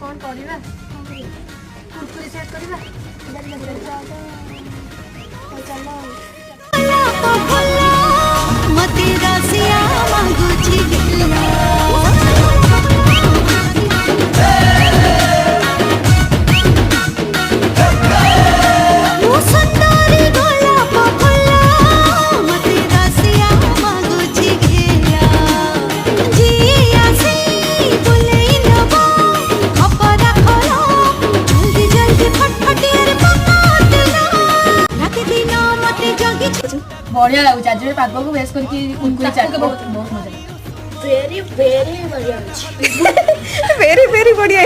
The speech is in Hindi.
कौन करवा कुरकुरी सेट करवा मते रसिया मांगुची गिला बढ़िया लगुच आज पाग को बेस करके कुरकुरी चाट बहुत मजा वेरी वेरी बढ़िया वेरी वेरी बढ़िया।